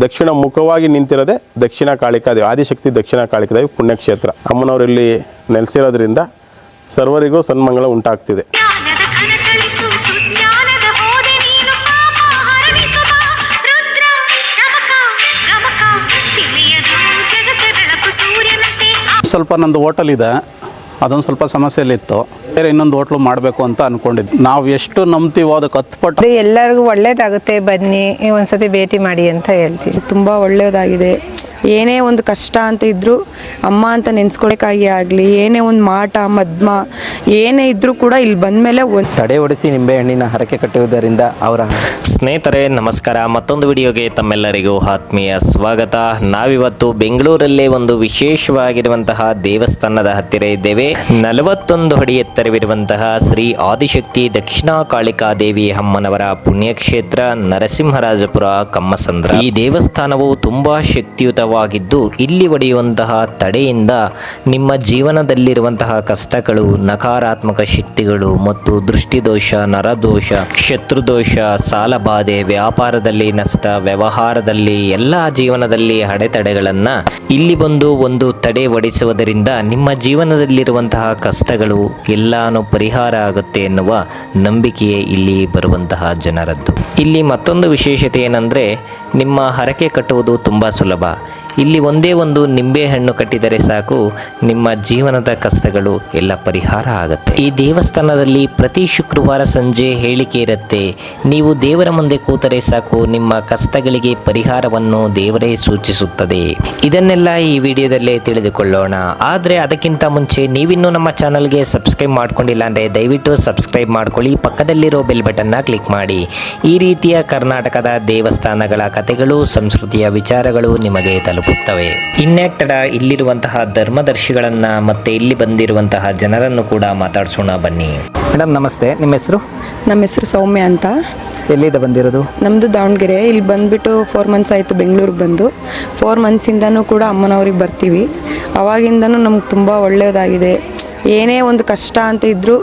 ದಕ್ಷಿಣ ಮುಖವಾಗಿ ನಿಂತಿರೋದೆ ದಕ್ಷಿಣ ಕಾಳಿಕಾದೇವಿ, ಆದಿಶಕ್ತಿ ದಕ್ಷಿಣ ಕಾಳಿಕಾದೇವಿ ಪುಣ್ಯಕ್ಷೇತ್ರ. ಅಮ್ಮನವರು ಇಲ್ಲಿ ನೆಲೆಸಿರೋದ್ರಿಂದ ಸರ್ವರಿಗೂ ಸನ್ಮಂಗಳ ಉಂಟಾಗ್ತಿದೆ. ಸ್ವಲ್ಪ ನಂದು ಹೋಟೆಲ್ ಇದೆ, ಅದೊಂದು ಸ್ವಲ್ಪ ಸಮಸ್ಯೆಯಲ್ಲಿತ್ತು. ಬೇರೆ ಇನ್ನೊಂದು ಹೋಟ್ಲು ಮಾಡಬೇಕು ಅಂತ ಅಂದ್ಕೊಂಡಿದ್ವಿ. ನಾವು ಎಷ್ಟು ನಂಬ್ತೀವೋ ಅದಕ್ಕೆ 10 ಪಟ್ಟು. ಎಲ್ಲರಿಗೂ ಒಳ್ಳೇದಾಗುತ್ತೆ, ಬನ್ನಿ ಒಂದ್ಸತಿ ಭೇಟಿ ಮಾಡಿ ಅಂತ ಹೇಳ್ತೀವಿ. ತುಂಬ ಒಳ್ಳೆಯದಾಗಿದೆ. ಏನೇ ಒಂದು ಕಷ್ಟ ಅಂತ ಇದ್ದರೂ ಅಮ್ಮ ಅಂತ ನೆನೆಸ್ಕೊಳಕ್ಕಾಗಿ ಆಗಲಿ, ಏನೇ ಒಂದು ಮಾಟ ಮದ್ಮ ಏನೇ ಇದ್ದರೂ ಕೂಡ ಇಲ್ಲಿ ಬಂದಮೇಲೆ ಒಂದು ತಡೆ ಹೊಡಿಸಿ ನಿಂಬೆಹಣ್ಣಿನ ಹರಕೆ ಕಟ್ಟುವುದರಿಂದ ಅವರ ಸ್ನೇಹಿತರೆ ನಮಸ್ಕಾರ. ಮತ್ತೊಂದು ವಿಡಿಯೋಗೆ ತಮ್ಮೆಲ್ಲರಿಗೂ ಆತ್ಮೀಯ ಸ್ವಾಗತ. ನಾವಿವತ್ತು ಬೆಂಗಳೂರಲ್ಲೇ ಒಂದು ವಿಶೇಷವಾಗಿರುವಂತಹ ದೇವಸ್ಥಾನದ ಹತ್ತಿರ ಇದ್ದೇವೆ. 41 ಅಡಿ ಎತ್ತರವಿರುವಂತಹ ಶ್ರೀ ಆದಿಶಕ್ತಿ ದಕ್ಷಿಣ ಕಾಳಿಕಾದೇವಿ ಅಮ್ಮನವರ ಪುಣ್ಯಕ್ಷೇತ್ರ ನರಸಿಂಹರಾಜಪುರ ಕಮ್ಮಸಂದ್ರ. ಈ ದೇವಸ್ಥಾನವು ತುಂಬಾ ಶಕ್ತಿಯುತವಾಗಿದ್ದು ಇಲ್ಲಿ ಒಡೆಯುವಂತಹ ತಡೆಯಿಂದ ನಿಮ್ಮ ಜೀವನದಲ್ಲಿರುವಂತಹ ಕಷ್ಟಗಳು, ನಕಾರಾತ್ಮಕ ಶಕ್ತಿಗಳು ಮತ್ತು ದೃಷ್ಟಿದೋಷ, ನರದೋಷ, ಶತ್ರುದೋಷ, ಸಾಲಬಾಧೆ, ವ್ಯಾಪಾರದಲ್ಲಿ ನಷ್ಟ, ವ್ಯವಹಾರದಲ್ಲಿ ಎಲ್ಲ ಜೀವನದಲ್ಲಿ ಅಡೆತಡೆಗಳನ್ನು ಇಲ್ಲಿ ಬಂದು ಒಂದು ತಡೆ ಒಡಿಸುವುದರಿಂದ ನಿಮ್ಮ ಜೀವನದಲ್ಲಿರುವಂತಹ ಕಷ್ಟಗಳು ಎಲ್ಲಾನು ಪರಿಹಾರ ಆಗುತ್ತೆ ಎನ್ನುವ ನಂಬಿಕೆಯೇ ಇಲ್ಲಿ ಬರುವಂತಹ ಜನರದ್ದು. ಇಲ್ಲಿ ಮತ್ತೊಂದು ವಿಶೇಷತೆ ಏನಂದರೆ, ನಿಮ್ಮ ಹರಕೆ ಕಟ್ಟುವುದು ತುಂಬ ಸುಲಭ. ಇಲ್ಲಿ ಒಂದೇ ಒಂದು ನಿಂಬೆಹಣ್ಣು ಕಟ್ಟಿದರೆ ಸಾಕು, ನಿಮ್ಮ ಜೀವನದ ಕಷ್ಟಗಳು ಎಲ್ಲ ಪರಿಹಾರ ಆಗುತ್ತೆ. ಈ ದೇವಸ್ಥಾನದಲ್ಲಿ ಪ್ರತಿ ಶುಕ್ರವಾರ ಸಂಜೆ ಹೇಳಿಕೆ ಇರುತ್ತೆ. ನೀವು ದೇವರ ಮುಂದೆ ಕೂತರೆ ಸಾಕು, ನಿಮ್ಮ ಕಷ್ಟಗಳಿಗೆ ಪರಿಹಾರವನ್ನು ದೇವರೇ ಸೂಚಿಸುತ್ತದೆ. ಇದನ್ನೆಲ್ಲ ಈ ವಿಡಿಯೋದಲ್ಲೇ ತಿಳಿದುಕೊಳ್ಳೋಣ. ಆದರೆ ಅದಕ್ಕಿಂತ ಮುಂಚೆ ನೀವಿನ್ನೂ ನಮ್ಮ ಚಾನಲ್ಗೆ ಸಬ್ಸ್ಕ್ರೈಬ್ ಮಾಡ್ಕೊಂಡಿಲ್ಲ ಅಂದರೆ ದಯವಿಟ್ಟು ಸಬ್ಸ್ಕ್ರೈಬ್ ಮಾಡ್ಕೊಳ್ಳಿ, ಪಕ್ಕದಲ್ಲಿರೋ ಬೆಲ್ ಬಟನ್ನ ಕ್ಲಿಕ್ ಮಾಡಿ. ಈ ರೀತಿಯ ಕರ್ನಾಟಕದ ದೇವಸ್ಥಾನಗಳ ಕಥೆಗಳು, ಸಂಸ್ಕೃತಿಯ ವಿಚಾರಗಳು ನಿಮಗೆ ತಲುಪುತ್ತವೆ. ಇನ್ನೆಟ್ಟಡ ಇಲ್ಲಿರುವಂತಹ ಧರ್ಮದರ್ಶಿಗಳನ್ನ ಮತ್ತೆ ಇಲ್ಲಿ ಬಂದಿರುವಂತಹ ಜನರನ್ನು ಕೂಡ ಮಾತಾಡ್ಸೋಣ ಬನ್ನಿ. ಮೇಡಮ್ ನಮಸ್ತೆ, ನಿಮ್ಮ ಹೆಸರು? ನಮ್ಮ ಹೆಸರು ಸೌಮ್ಯ ಅಂತ. ಎಲ್ಲಿಂದ ಬಂದಿರೋದು? ನಮ್ಮದು ದಾವಣಗೆರೆ. ಇಲ್ಲಿ ಬಂದುಬಿಟ್ಟು 4 ಮಂತ್ಸ್ ಆಯಿತು ಬೆಂಗಳೂರಿಗೆ ಬಂದು. 4 ಮಂತ್ಸಿಂದನೂ ಕೂಡ ಅಮ್ಮನವ್ರಿಗೆ ಬರ್ತೀವಿ. ಅವಾಗಿಂದನೂ ನಮ್ಗೆ ತುಂಬ ಒಳ್ಳೆಯದಾಗಿದೆ. ಏನೇ ಒಂದು ಕಷ್ಟ ಅಂತ ಇದ್ದರೂ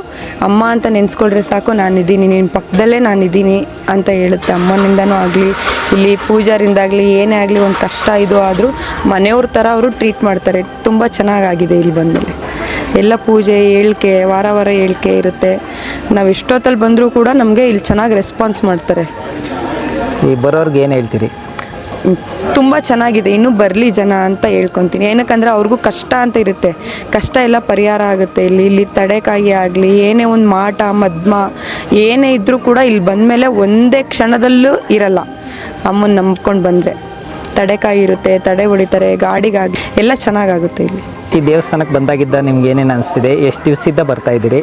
ಅಮ್ಮ ಅಂತ ನೆನೆಸ್ಕೊಳ್ರೆ ಸಾಕು, ನಾನಿದ್ದೀನಿ, ನಿನ್ನ ಪಕ್ಕದಲ್ಲೇ ನಾನಿದ್ದೀನಿ ಅಂತ ಹೇಳುತ್ತೆ. ಅಮ್ಮನಿಂದನೂ ಆಗಲಿ, ಇಲ್ಲಿ ಪೂಜಾರಿಂದಾಗಲಿ, ಏನೇ ಆಗಲಿ ಒಂದು ಕಷ್ಟ ಇದು ಆದರೂ ಮನೆಯವ್ರ ಥರ ಅವರು ಟ್ರೀಟ್ ಮಾಡ್ತಾರೆ. ತುಂಬ ಚೆನ್ನಾಗಾಗಿದೆ ಇಲ್ಲಿ ಬಂದಮೇಲೆ. ಎಲ್ಲ ಪೂಜೆ ಹೇಳಿಕೆ ವಾರ ಹೇಳಿಕೆ ಇರುತ್ತೆ. ನಾವು ಎಷ್ಟೊತ್ತಲ್ಲಿ ಬಂದರೂ ಕೂಡ ನಮಗೆ ಇಲ್ಲಿ ಚೆನ್ನಾಗಿ ರೆಸ್ಪಾನ್ಸ್ ಮಾಡ್ತಾರೆ. ಈ ಬರೋರ್ಗೆ ಏನು ಹೇಳ್ತೀರಿ? ತುಂಬ ಚೆನ್ನಾಗಿದೆ, ಇನ್ನೂ ಬರಲಿ ಜನ ಅಂತ ಹೇಳ್ಕೊತೀನಿ. ಏನಕ್ಕಂದರೆ ಅವ್ರಿಗೂ ಕಷ್ಟ ಅಂತ ಇರುತ್ತೆ, ಕಷ್ಟ ಎಲ್ಲ ಪರಿಹಾರ ಆಗುತ್ತೆ. ಇಲ್ಲಿ ತಡೆಕಾಯಿ ಆಗಲಿ, ಏನೇ ಒಂದು ಮಾಟ ಮದ್ಮ ಏನೇ ಇದ್ದರೂ ಕೂಡ ಇಲ್ಲಿ ಬಂದಮೇಲೆ ಒಂದೇ ಕ್ಷಣದಲ್ಲೂ ಇರಲ್ಲ. ಅಮ್ಮನ ನಂಬ್ಕೊಂಡು ಬಂದರೆ ತಡೆಕಾಯಿ ಇರುತ್ತೆ, ತಡೆ ಹೊಡಿತಾರೆ, ಗಾಡಿಗಾಗಿ ಎಲ್ಲ ಚೆನ್ನಾಗಾಗುತ್ತೆ ಇಲ್ಲಿ. ಈ ದೇವಸ್ಥಾನಕ್ಕೆ ಬಂದಾಗಿದ್ದ ನಿಮ್ಗೆ ಏನೇನು ಅನಿಸ್ತಿದೆ? ಎಷ್ಟು ದಿವಸದಿಂದ ಬರ್ತಾ ಇದ್ದೀರಿ?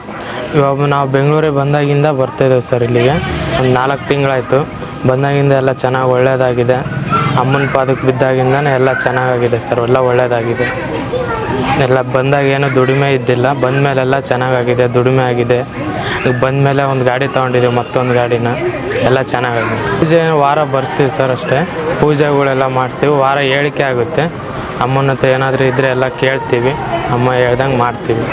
ಇವಾಗ ನಾವು ಬೆಂಗಳೂರಿಗೆ ಬಂದಾಗಿಂದ ಬರ್ತಾಯಿದ್ದೇವೆ ಸರ್. ಇಲ್ಲಿಗೆ ಒಂದು 4 ತಿಂಗಳಾಯಿತು. ಬಂದಾಗಿಂದ ಎಲ್ಲ ಚೆನ್ನಾಗಿ ಒಳ್ಳೆಯದಾಗಿದೆ. ಅಮ್ಮನ ಪಾದಕ್ಕೆ ಬಿದ್ದಾಗಿಂದನೇ ಎಲ್ಲ ಚೆನ್ನಾಗಾಗಿದೆ ಸರ್, ಎಲ್ಲ ಒಳ್ಳೆಯದಾಗಿದೆ. ಎಲ್ಲ ಬಂದಾಗ ಏನೂ ದುಡಿಮೆ ಇದ್ದಿಲ್ಲ, ಬಂದಮೇಲೆಲ್ಲ ಚೆನ್ನಾಗಾಗಿದೆ, ದುಡಿಮೆ ಆಗಿದೆ. ಈಗ ಬಂದಮೇಲೆ ಒಂದು ಗಾಡಿ ತೊಗೊಂಡಿದ್ದೀವಿ, ಮತ್ತೊಂದು ಗಾಡಿನ, ಎಲ್ಲ ಚೆನ್ನಾಗಾಗಿದೆ. ಪೂಜೆ ವಾರ ಬರ್ತೀವಿ ಸರ್ ಅಷ್ಟೇ, ಪೂಜೆಗಳೆಲ್ಲ ಮಾಡ್ತೀವಿ. ವಾರ ಹೇಳಿಕೆ ಆಗುತ್ತೆ. ಅಮ್ಮನ ಹತ್ರ ಏನಾದರೂ ಇದ್ದರೆ ಎಲ್ಲ ಕೇಳ್ತೀವಿ, ಅಮ್ಮ ಹೇಳ್ದಂಗೆ ಮಾಡ್ತೀವಿ.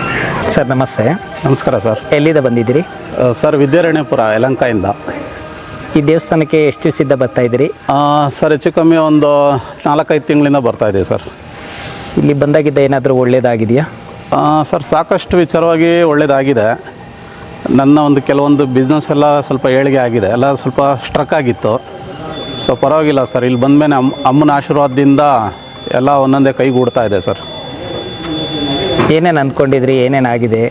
ಸರ್ ನಮಸ್ತೆ. ನಮಸ್ಕಾರ ಸರ್. ಎಲ್ಲಿಂದ ಬಂದಿದ್ದೀರಿ? ಸರ್ ವಿದ್ಯಾರಣ್ಯಪುರ ಯಲಹಂಕದಿಂದ. ಈ ದೇವಸ್ಥಾನಕ್ಕೆ ಎಷ್ಟು ದಿವಸದಿಂದ ಬರ್ತಾ ಇದ್ದೀರಿ? ಸರ್ ಹೆಚ್ಚು ಕಮ್ಮಿ ಒಂದು 4-5 ತಿಂಗಳಿಂದ ಬರ್ತಾಯಿದ್ದೀವಿ ಸರ್. ಇಲ್ಲಿ ಬಂದಾಗಿದ್ದ ಏನಾದರೂ ಒಳ್ಳೆಯದಾಗಿದೆಯಾ? ಸರ್ ಸಾಕಷ್ಟು ವಿಚಾರವಾಗಿ ಒಳ್ಳೆಯದಾಗಿದೆ. ನನ್ನ ಒಂದು ಕೆಲವೊಂದು ಬಿಸ್ನೆಸ್ ಎಲ್ಲ ಸ್ವಲ್ಪ ಏಳಿಗೆ ಆಗಿದೆ, ಎಲ್ಲ ಸ್ವಲ್ಪ ಸ್ಟ್ರಕ್ ಆಗಿತ್ತು. ಸೊ ಪರವಾಗಿಲ್ಲ ಸರ್, ಇಲ್ಲಿ ಬಂದಮೇಲೆ ಅಮ್ಮನ ಆಶೀರ್ವಾದದಿಂದ ಎಲ್ಲ ಒಂದೊಂದೇ ಕೈಗೂಡ್ತಾ ಇದೆ ಸರ್. ಏನೇನು ಅಂದ್ಕೊಂಡಿದ್ರಿ, ಏನೇನಾಗಿದೆ?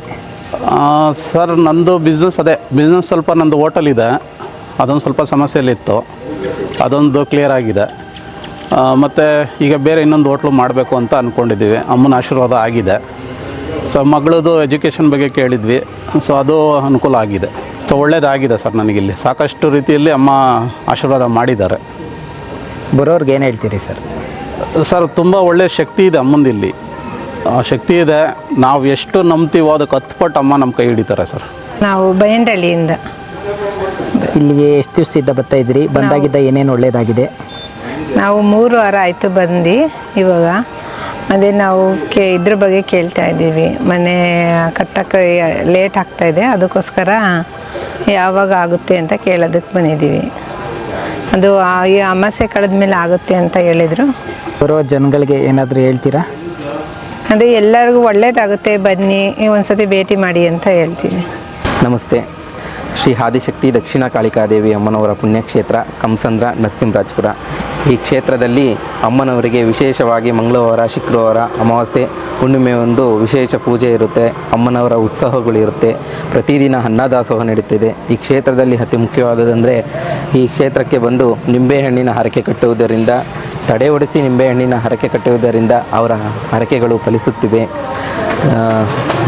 ಸರ್ ನಂದು ಬಿಸ್ನೆಸ್ ಸ್ವಲ್ಪ ನಂದು ಹೋಟೆಲ್ ಇದೆ, ಅದೊಂದು ಸ್ವಲ್ಪ ಸಮಸ್ಯೆಯಲ್ಲಿತ್ತು, ಅದೊಂದು ಕ್ಲಿಯರ್ ಆಗಿದೆ. ಮತ್ತು ಈಗ ಬೇರೆ ಇನ್ನೊಂದು ಹೋಟ್ಲು ಮಾಡಬೇಕು ಅಂತ ಅಂದ್ಕೊಂಡಿದ್ದೀವಿ. ಅಮ್ಮನ ಆಶೀರ್ವಾದ ಆಗಿದೆ. ಸೊ ಮಗಳದು ಎಜುಕೇಷನ್ ಬಗ್ಗೆ ಕೇಳಿದ್ವಿ, ಸೊ ಅದು ಅನುಕೂಲ ಆಗಿದೆ. ಸೊ ಒಳ್ಳೆಯದಾಗಿದೆ ಸರ್. ನನಗಿಲ್ಲಿ ಸಾಕಷ್ಟು ರೀತಿಯಲ್ಲಿ ಅಮ್ಮ ಆಶೀರ್ವಾದ ಮಾಡಿದ್ದಾರೆ. ಬರೋರ್ಗೆ ಏನು ಹೇಳ್ತೀರಿ ಸರ್? ಸರ್ ತುಂಬ ಒಳ್ಳೆಯ ಶಕ್ತಿ ಇದೆ ಅಮ್ಮಂದಿಲ್ಲಿ, ಶಕ್ತಿ ಇದೆ. ನಾವು ಎಷ್ಟು ನಂಬ್ತೀವೋ ಅದಕ್ಕೆ 10 ಪಟ್ಟು ಅಮ್ಮ ನಮ್ಮ ಕೈ ಹಿಡಿತಾರೆ ಸರ್. ನಾವು ಬೈಂದಳ್ಳಿಯಿಂದ. ಇಲ್ಲಿಗೆ ಎಷ್ಟು ದಿವಸದಿಂದ ಬರ್ತಾ ಇದ್ದೀರಿ? ಬಂದಾಗಿದ್ದ ಏನೇನು ಒಳ್ಳೆಯದಾಗಿದೆ? ನಾವು 3 ವಾರ ಆಯಿತು ಬಂದು. ಇವಾಗ ಅದೇ ನಾವು ಇದ್ರ ಬಗ್ಗೆ ಕೇಳ್ತಾ ಇದ್ದೀವಿ. ಮನೆ ಕಟ್ಟಕ್ಕೆ ಲೇಟ್ ಆಗ್ತಾಯಿದೆ, ಅದಕ್ಕೋಸ್ಕರ ಯಾವಾಗ ಆಗುತ್ತೆ ಅಂತ ಕೇಳೋದಕ್ಕೆ ಬಂದಿದ್ದೀವಿ. ಅದು ಈ ಅಮಾಸೆ ಕಳೆದ ಮೇಲೆ ಆಗುತ್ತೆ ಅಂತ ಹೇಳಿದರು. ಬರೋ ಜನಗಳಿಗೆ ಏನಾದರೂ ಹೇಳ್ತೀರಾ? ಅದೇ ಎಲ್ಲರಿಗೂ ಒಳ್ಳೇದಾಗುತ್ತೆ, ಬನ್ನಿ ಒಂದ್ಸತಿ ಭೇಟಿ ಮಾಡಿ ಅಂತ ಹೇಳ್ತೀವಿ. ನಮಸ್ತೆ. ಶ್ರೀ ಆದಿಶಕ್ತಿ ದಕ್ಷಿಣ ಕಾಳಿಕಾದೇವಿ ಅಮ್ಮನವರ ಪುಣ್ಯಕ್ಷೇತ್ರ ಕಂಸಂದ್ರ ನರಸಿಂಹರಾಜಪುರ. ಈ ಕ್ಷೇತ್ರದಲ್ಲಿ ಅಮ್ಮನವರಿಗೆ ವಿಶೇಷವಾಗಿ ಮಂಗಳವಾರ, ಶುಕ್ರವಾರ, ಅಮಾವಾಸ್ಯೆ, ಹುಣ್ಣಿಮೆ ಒಂದು ವಿಶೇಷ ಪೂಜೆ ಇರುತ್ತೆ. ಅಮ್ಮನವರ ಉತ್ಸವಗಳಿರುತ್ತೆ. ಪ್ರತಿದಿನ ಅನ್ನದಾಸೋಹ ನಡೀತಿದೆ. ಈ ಕ್ಷೇತ್ರದಲ್ಲಿ ಅತಿ ಮುಖ್ಯವಾದದಂದರೆ ಈ ಕ್ಷೇತ್ರಕ್ಕೆ ಬಂದು ನಿಂಬೆಹಣ್ಣಿನ ಹರಕೆ ಕಟ್ಟುವುದರಿಂದ, ತಡೆ ಒಡಿಸಿ ನಿಂಬೆಹಣ್ಣಿನ ಹರಕೆ ಕಟ್ಟುವುದರಿಂದ ಅವರ ಹರಕೆಗಳು ಫಲಿಸುತ್ತಿವೆ.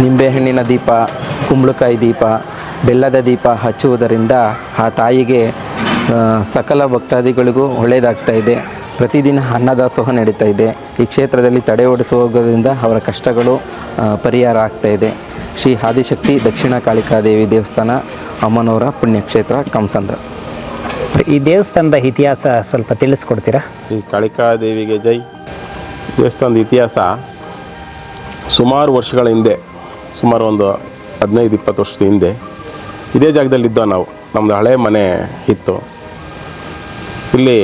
ನಿಂಬೆಹಣ್ಣಿನ ದೀಪ, ಕುಂಬಳಕಾಯಿ ದೀಪ, ಬೆಲ್ಲದ ದೀಪ ಹಚ್ಚುವುದರಿಂದ ಆ ತಾಯಿಗೆ ಸಕಲ ಭಕ್ತಾದಿಗಳಿಗೂ ಒಳ್ಳೆಯದಾಗ್ತಾ ಇದೆ. ಪ್ರತಿದಿನ ಅನ್ನದಾಸೋಹ ನಡೀತಾ ಇದೆ. ಈ ಕ್ಷೇತ್ರದಲ್ಲಿ ತಡೆ ಓಡಿಸುವುದರಿಂದ ಅವರ ಕಷ್ಟಗಳು ಪರಿಹಾರ ಆಗ್ತಾ ಇದೆ. ಶ್ರೀ ಆದಿಶಕ್ತಿ ದಕ್ಷಿಣ ಕಾಳಿಕಾದೇವಿ ದೇವಸ್ಥಾನ ಅಮ್ಮನವರ ಪುಣ್ಯಕ್ಷೇತ್ರ ಕಂಸಂದ್ರ. ಈ ದೇವಸ್ಥಾನದ ಇತಿಹಾಸ ಸ್ವಲ್ಪ ತಿಳಿಸ್ಕೊಡ್ತೀರಾ? ಶ್ರೀ ಕಾಳಿಕಾದೇವಿಗೆ ಜೈ. ದೇವಸ್ಥಾನದ ಇತಿಹಾಸ ಸುಮಾರು ವರ್ಷಗಳ ಹಿಂದೆ, ಸುಮಾರು ಒಂದು 15-20 ವರ್ಷದ ಹಿಂದೆ ಇದೇ ಜಾಗದಲ್ಲಿದ್ದೋ ನಾವು. ನಮ್ಮದು ಹಳೆ ಮನೆ ಇತ್ತು ಇಲ್ಲಿ.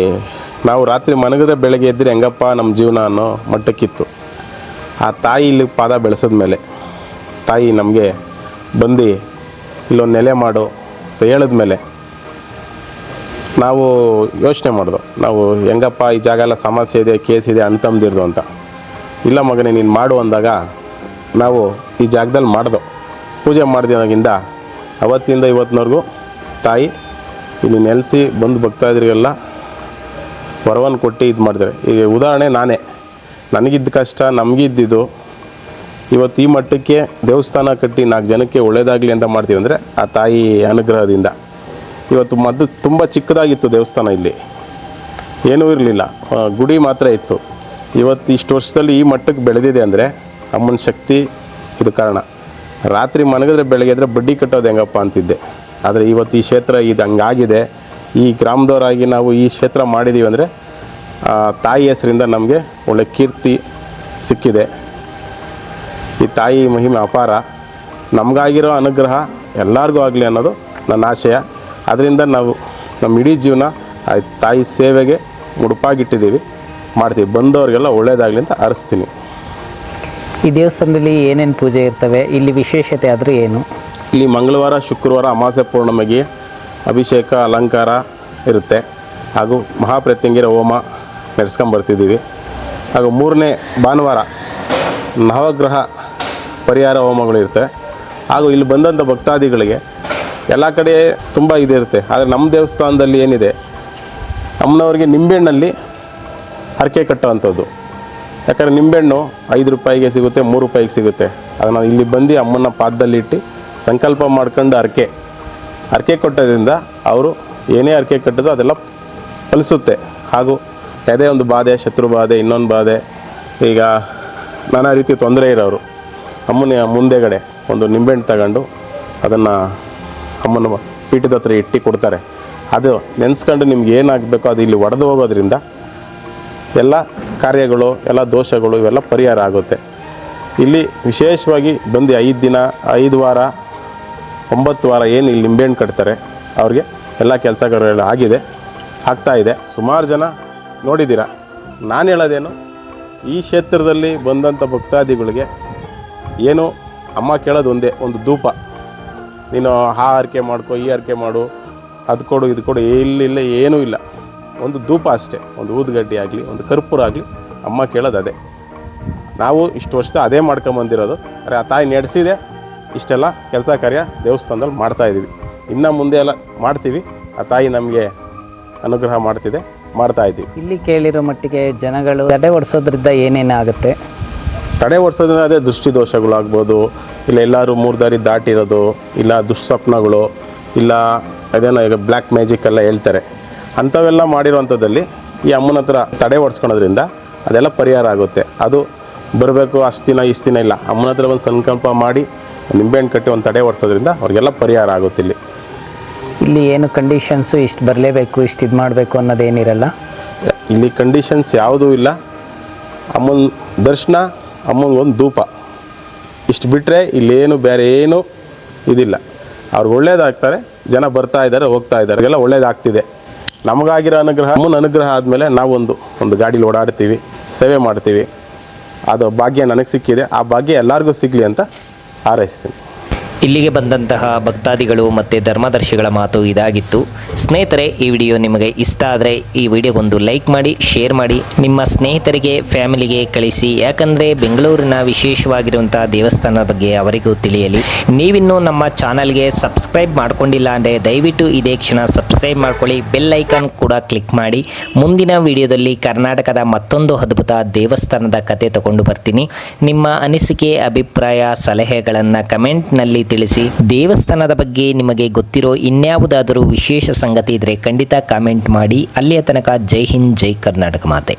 ನಾವು ರಾತ್ರಿ ಮನಗದೆ ಬೆಳಗ್ಗೆ ಎದ್ದರೆ ಹೆಂಗಪ್ಪ ನಮ್ಮ ಜೀವನ ಅನ್ನೋ ಮಟ್ಟಕ್ಕಿತ್ತು. ಆ ತಾಯಿ ಇಲ್ಲಿ ಪಾದ ಬೆಳೆಸಿದ ಮೇಲೆ ತಾಯಿ ನಮಗೆ ಬಂದು ಇಲ್ಲೊಂದು ನೆಲೆ ಮಾಡು ಅಂತ ಹೇಳಿದ್ಮೇಲೆ ನಾವು ಯೋಚನೆ ಮಾಡಿದೋ, ನಾವು ಹೆಂಗಪ್ಪ ಈ ಜಾಗ ಎಲ್ಲ ಸಮಸ್ಯೆ ಇದೆ, ಕೇಸ್ ಇದೆ, ಅಂತಂದಿರ್ದು ಅಂತ. ಇಲ್ಲ ಮಗನೇ ನೀನು ಮಾಡು ಅಂದಾಗ ನಾವು ಈ ಜಾಗದಲ್ಲಿ ಮಾಡ್ದೋ. ಪೂಜೆ ಮಾಡಿದಾಗಿಂದ ಅವತ್ತಿಂದ ಇವತ್ತಿನವರೆಗೂ ತಾಯಿ ಇಲ್ಲಿ ನೆಲೆಸಿ ಬಂದು ಭಕ್ತಾದಿರಿಗೆಲ್ಲ ವರವನ್ನು ಕೊಟ್ಟು ಇದು ಮಾಡಿದ್ದಾರೆ. ಈಗ ಉದಾಹರಣೆ ನಾನೇ, ನನಗಿದ್ದ ಕಷ್ಟ ನಮಗಿದ್ದಿದ್ದು ಇವತ್ತು ಈ ಮಟ್ಟಕ್ಕೆ ದೇವಸ್ಥಾನ ಕಟ್ಟಿ 4 ಜನಕ್ಕೆ ಒಳ್ಳೆಯದಾಗಲಿ ಅಂತ ಮಾಡ್ತೀವಿ ಅಂದರೆ ಆ ತಾಯಿ ಅನುಗ್ರಹದಿಂದ. ಇವತ್ತು ಮೊದಲು ತುಂಬ ಚಿಕ್ಕದಾಗಿತ್ತು ದೇವಸ್ಥಾನ, ಇಲ್ಲಿ ಏನೂ ಇರಲಿಲ್ಲ, ಗುಡಿ ಮಾತ್ರ ಇತ್ತು. ಇವತ್ತು ಇಷ್ಟು ವರ್ಷದಲ್ಲಿ ಈ ಮಟ್ಟಕ್ಕೆ ಬೆಳೆದಿದೆ ಅಂದರೆ ಅಮ್ಮನ ಶಕ್ತಿ ಇದು ಕಾರಣ. ರಾತ್ರಿ ಮನಗಿದ್ರೆ ಬೆಳಗ್ಗೆ ಎದ್ರೆ ಬಡ್ಡಿ ಕಟ್ಟೋದು ಹೆಂಗಪ್ಪ ಅಂತಿದ್ದೆ. ಆದರೆ ಇವತ್ತು ಈ ಕ್ಷೇತ್ರ ಇದು ಹಂಗಾಗಿದೆ. ಈ ಗ್ರಾಮದವರಾಗಿ ನಾವು ಈ ಕ್ಷೇತ್ರ ಮಾಡಿದ್ದೀವಿ ಅಂದರೆ ತಾಯಿ ಹೆಸರಿಂದ ನಮಗೆ ಒಳ್ಳೆ ಕೀರ್ತಿ ಸಿಕ್ಕಿದೆ. ಈ ತಾಯಿ ಮಹಿಮೆ ಅಪಾರ. ನಮಗಾಗಿರೋ ಅನುಗ್ರಹ ಎಲ್ಲರಿಗೂ ಆಗಲಿ ಅನ್ನೋದು ನನ್ನ ಆಶಯ. ಅದರಿಂದ ನಾವು ನಮ್ಮ ಇಡೀ ಜೀವನ ಆ ತಾಯಿ ಸೇವೆಗೆ ಮುಡುಪಾಗಿಟ್ಟಿದ್ದೀವಿ, ಮಾಡ್ತೀವಿ. ಬಂದವರಿಗೆಲ್ಲ ಒಳ್ಳೆಯದಾಗಲಿ ಅಂತ ಅರಿಸ್ತೀನಿ. ಈ ದೇವಸ್ಥಾನದಲ್ಲಿ ಏನೇನು ಪೂಜೆ ಇರ್ತವೆ? ಇಲ್ಲಿ ವಿಶೇಷತೆ ಆದರೂ ಏನು? ಇಲ್ಲಿ ಮಂಗಳವಾರ, ಶುಕ್ರವಾರ, ಅಮಾವಾಸ್ಯೆ, ಪೌರ್ಣಮಿಗೆ ಅಭಿಷೇಕ, ಅಲಂಕಾರ ಇರುತ್ತೆ. ಹಾಗೂ ಮಹಾಪ್ರತ್ಯಂಗಿರ ಹೋಮ ನಡೆಸ್ಕೊಂಬರ್ತಿದ್ದೀವಿ. ಹಾಗೂ 3ನೇ ಭಾನುವಾರ ನವಗ್ರಹ ಪರಿಹಾರ ಹೋಮಗಳು ಇರ್ತವೆ. ಹಾಗೂ ಇಲ್ಲಿ ಬಂದಂಥ ಭಕ್ತಾದಿಗಳಿಗೆ ಎಲ್ಲ ಕಡೆ ತುಂಬ ಇದಿರುತ್ತೆ. ಆದರೆ ನಮ್ಮ ದೇವಸ್ಥಾನದಲ್ಲಿ ಏನಿದೆ, ಅಮ್ಮನವ್ರಿಗೆ ನಿಂಬೆಹಣ್ಣಲ್ಲಿ ಹರಕೆ ಕಟ್ಟೋವಂಥದ್ದು. ಯಾಕಂದರೆ ನಿಂಬೆಹಣ್ಣು 5 ರೂಪಾಯಿಗೆ ಸಿಗುತ್ತೆ, 3 ರೂಪಾಯಿಗೆ ಸಿಗುತ್ತೆ. ಅದನ್ನು ಇಲ್ಲಿ ಬಂದು ಅಮ್ಮನ ಪಾದದಲ್ಲಿ ಇಟ್ಟು ಸಂಕಲ್ಪ ಮಾಡ್ಕೊಂಡು ಹರಕೆ ಕೊಟ್ಟೋದ್ರಿಂದ ಅವರು ಏನೇ ಹರಕೆ ಕಟ್ಟಿದ್ರು ಅದೆಲ್ಲ ಫಲಿಸುತ್ತೆ. ಹಾಗೂ ಯಾವುದೇ ಒಂದು ಬಾಧೆ, ಶತ್ರು ಬಾಧೆ, ಇನ್ನೊಂದು ಬಾಧೆ, ಈಗ ನಾನಾ ರೀತಿ ತೊಂದರೆ ಇರೋರು ಅಮ್ಮನ ಮುಂದೆಗಡೆ ಒಂದು ನಿಂಬೆಹಣ್ಣು ತಗೊಂಡು ಅದನ್ನು ಅಮ್ಮನ ಪೀಠದ ಹತ್ರ ಇಟ್ಟು ಕೊಡ್ತಾರೆ. ಅದು ನೆನೆಸ್ಕೊಂಡು ನಿಮ್ಗೆ ಏನಾಗಬೇಕೋ ಅದು ಇಲ್ಲಿ ಒಡೆದು ಹೋಗೋದ್ರಿಂದ ಎಲ್ಲ ಕಾರ್ಯಗಳು, ಎಲ್ಲ ದೋಷಗಳು ಇವೆಲ್ಲ ಪರಿಹಾರ ಆಗುತ್ತೆ. ಇಲ್ಲಿ ವಿಶೇಷವಾಗಿ ಬಂದು 5 ದಿನ, 5 ವಾರ, 9 ವಾರ ಏನು ಇಲ್ಲಿ ನಿಂಬೆಹಣ್ಣು ಕಟ್ತಾರೆ ಅವ್ರಿಗೆ ಎಲ್ಲ ಕೆಲಸಗಳು ಆಗಿದೆ, ಆಗ್ತಾಯಿದೆ. ಸುಮಾರು ಜನ ನೋಡಿದ್ದೀರ. ನಾನು ಹೇಳೋದೇನು, ಈ ಕ್ಷೇತ್ರದಲ್ಲಿ ಬಂದಂಥ ಭಕ್ತಾದಿಗಳಿಗೆ ಏನು ಅಮ್ಮ ಕೇಳೋದು ಒಂದೇ, ಒಂದು ಧೂಪ. ನೀನು ಆ ಹರಕೆ ಮಾಡ್ಕೊ, ಈ ಹರಕೆ ಮಾಡು, ಅದು ಕೊಡು, ಇದು ಕೊಡು, ಇಲ್ಲಿಲ್ಲ, ಏನೂ ಇಲ್ಲ. ಒಂದು ಧೂಪ ಅಷ್ಟೇ, ಒಂದು ಊದುಗಡ್ಡಿ ಆಗಲಿ, ಒಂದು ಕರ್ಪೂರ ಆಗಲಿ. ಅಮ್ಮ ಕೇಳೋದು ಅದೇ. ನಾವು ಇಷ್ಟು ವರ್ಷ ಅದೇ ಮಾಡ್ಕೊಂಬಂದಿರೋದು. ಆದರೆ ಆ ತಾಯಿ ನಡೆಸಿದೆ ಇಷ್ಟೆಲ್ಲ ಕೆಲಸ ಕಾರ್ಯ ದೇವಸ್ಥಾನದಲ್ಲಿ ಮಾಡ್ತಾಯಿದ್ದೀವಿ. ಇನ್ನು ಮುಂದೆ ಎಲ್ಲ ಮಾಡ್ತೀವಿ. ಆ ತಾಯಿ ನಮಗೆ ಅನುಗ್ರಹ ಮಾಡ್ತಾಯಿದ್ದೀವಿ. ಇಲ್ಲಿ ಕೇಳಿರೋ ಮಟ್ಟಿಗೆ ಜನಗಳು ತಡೆ ಓಡಿಸೋದ್ರಿಂದ ಏನೇನು ಆಗುತ್ತೆ? ತಡೆ ಓಡಿಸೋದ್ರಿಂದ ಅದೇ ದೃಷ್ಟಿ ದೋಷಗಳಾಗ್ಬೋದು, ಇಲ್ಲ ಎಲ್ಲರೂ 3 ದಾರಿ ದಾಟಿರೋದು, ಇಲ್ಲ ದುಸ್ವಪ್ನಗಳು, ಇಲ್ಲ ಅದೇನೋ ಈಗ ಬ್ಲ್ಯಾಕ್ ಮ್ಯಾಜಿಕ್ ಎಲ್ಲ ಹೇಳ್ತಾರೆ. ಅಂಥವೆಲ್ಲ ಮಾಡಿರೋವಂಥದ್ದಲ್ಲಿ ಈ ಅಮ್ಮನ ಹತ್ರ ತಡೆ ಓಡಿಸ್ಕೊಳೋದ್ರಿಂದ ಅದೆಲ್ಲ ಪರಿಹಾರ ಆಗುತ್ತೆ. ಅದು ಬರಬೇಕು ಅಷ್ಟು ದಿನ ಇಷ್ಟು ದಿನ ಇಲ್ಲ, ಅಮ್ಮನ ಹತ್ರ ಒಂದು ಸಂಕಲ್ಪ ಮಾಡಿ ನಿಂಬೆಹಣ್ಣು ಕಟ್ಟಿ ಒಂದು ತಡೆ ಓಡಿಸೋದ್ರಿಂದ ಅವ್ರಿಗೆಲ್ಲ ಪರಿಹಾರ ಆಗುತ್ತೆ. ಇಲ್ಲಿ ಏನು ಕಂಡೀಷನ್ಸು ಇಷ್ಟು ಬರಲೇಬೇಕು, ಇಷ್ಟು ಇದು ಮಾಡಬೇಕು ಅನ್ನೋದೇನಿರಲ್ಲ. ಇಲ್ಲಿ ಕಂಡೀಷನ್ಸ್ ಯಾವುದೂ ಇಲ್ಲ. ಅಮ್ಮನ ದರ್ಶನ, ಅಮ್ಮನಿಗೊಂದು ಧೂಪ, ಇಷ್ಟು ಬಿಟ್ಟರೆ ಇಲ್ಲೇನು ಬೇರೆ ಏನೂ ಇದಿಲ್ಲ. ಅವ್ರಿಗೆ ಒಳ್ಳೇದಾಗ್ತಾರೆ, ಜನ ಬರ್ತಾ ಇದ್ದಾರೆ, ಹೋಗ್ತಾ ಇದ್ದಾರೆ, ಎಲ್ಲ ಒಳ್ಳೇದಾಗ್ತಿದೆ. ನಮಗಾಗಿರೋ ಅನುಗ್ರಹ ಅಮ್ಮನ ಅನುಗ್ರಹ ಆದಮೇಲೆ ನಾವು ಒಂದು ಗಾಡೀಲಿ ಓಡಾಡ್ತೀವಿ, ಸೇವೆ ಮಾಡ್ತೀವಿ. ಅದು ಭಾಗ್ಯ ನನಗೆ ಸಿಕ್ಕಿದೆ, ಆ ಭಾಗ್ಯ ಎಲ್ಲರಿಗೂ ಸಿಗಲಿ ಅಂತ ಹಾರೈಸ್ತೀನಿ. ಇಲ್ಲಿಗೆ ಬಂದಂತಹ ಭಕ್ತಾದಿಗಳು ಮತ್ತು ಧರ್ಮದರ್ಶಿಗಳ ಮಾತು ಇದಾಗಿತ್ತು. ಸ್ನೇಹಿತರೆ, ಈ ವಿಡಿಯೋ ನಿಮಗೆ ಇಷ್ಟ ಆದರೆ ಈ ವಿಡಿಯೋಗೊಂದು ಲೈಕ್ ಮಾಡಿ, ಶೇರ್ ಮಾಡಿ, ನಿಮ್ಮ ಸ್ನೇಹಿತರಿಗೆ, ಫ್ಯಾಮಿಲಿಗೆ ಕಳಿಸಿ. ಯಾಕಂದರೆ ಬೆಂಗಳೂರಿನ ವಿಶೇಷವಾಗಿರುವಂಥ ದೇವಸ್ಥಾನದ ಬಗ್ಗೆ ಅವರಿಗೂ ತಿಳಿಯಲಿ. ನೀವಿನ್ನೂ ನಮ್ಮ ಚಾನಲ್ಗೆ ಸಬ್ಸ್ಕ್ರೈಬ್ ಮಾಡ್ಕೊಂಡಿಲ್ಲ ಅಂದರೆ ದಯವಿಟ್ಟು ಇದೇ ಕ್ಷಣ ಸಬ್ಸ್ಕ್ರೈಬ್ ಮಾಡ್ಕೊಳ್ಳಿ. ಬೆಲ್ ಐಕಾನ್ ಕೂಡ ಕ್ಲಿಕ್ ಮಾಡಿ. ಮುಂದಿನ ವಿಡಿಯೋದಲ್ಲಿ ಕರ್ನಾಟಕದ ಮತ್ತೊಂದು ಅದ್ಭುತ ದೇವಸ್ಥಾನದ ಕತೆ ತಗೊಂಡು ಬರ್ತೀನಿ. ನಿಮ್ಮ ಅನಿಸಿಕೆ, ಅಭಿಪ್ರಾಯ, ಸಲಹೆಗಳನ್ನು ಕಮೆಂಟ್ನಲ್ಲಿ ತಿಳಿಸಿ. ದೇವಸ್ಥಾನದ ಬಗ್ಗೆ ನಿಮಗೆ ಗೊತ್ತಿರೋ ಇನ್ಯಾವುದಾದರೂ ವಿಶೇಷ ಸಂಗತಿ ಇದ್ದರೆ ಖಂಡಿತ ಕಾಮೆಂಟ್ ಮಾಡಿ. ಅಲ್ಲಿಯ ತನಕ ಜೈ ಹಿಂದ್, ಜೈ ಕರ್ನಾಟಕ ಮಾತೆ.